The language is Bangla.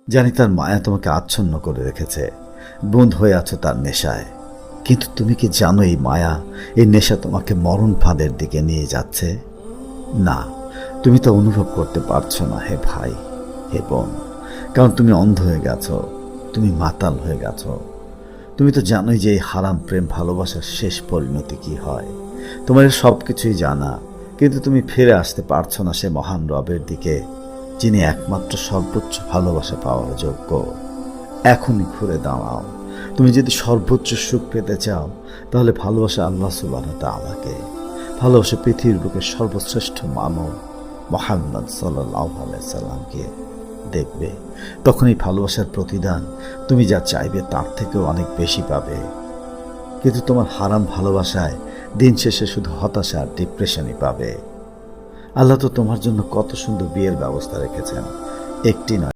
জানি তার মায়া তোমাকে আচ্ছন্ন করে রেখেছে, বন্ধ হয়ে আছো তার নেশায়। কিন্তু তুমি কি জানো এই মায়া, এই নেশা তোমাকে মরণ ফাঁদের দিকে নিয়ে যাচ্ছে? না, তুমি তো অনুভব করতে পারছো না হে ভাই, হে বোন, কারণ তুমি অন্ধ হয়ে গেছো, তুমি মাতাল হয়ে গেছো। তুমি তো জানোই যে এই হারাম প্রেম ভালোবাসার শেষ পরিণতি কি হয়। তোমার সব কিছুই জানা, কিন্তু তুমি ফিরে আসতে পারছো না সে মহান রবের দিকে, যিনি একমাত্র সর্বোচ্চ ভালোবাসা পাওয়ার যোগ্য। এখনই ঘুরে দাঁড়াও। তুমি যদি সর্বোচ্চ সুখ পেতে চাও, তাহলে ভালোবাসা আল্লাহ সুবহানাহু ওয়া তাআলাকে, ভালোবাসা পৃথিবীর বুকে সর্বশ্রেষ্ঠ মানব মুহাম্মদ সাল্লাল্লাহু আলাইহি সাল্লামকে দেখবে। তখন এই ভালোবাসার প্রতিদান তুমি যা চাইবে তার থেকেও অনেক বেশি পাবে। কিন্তু তোমার হারাম ভালোবাসায় দিন শেষে শুধু হতাশা আর ডিপ্রেশনই পাবে। আল্লাহ তো তোমার জন্য কত সুন্দর বিয়ের ব্যবস্থা রেখেছেন, একটি নয়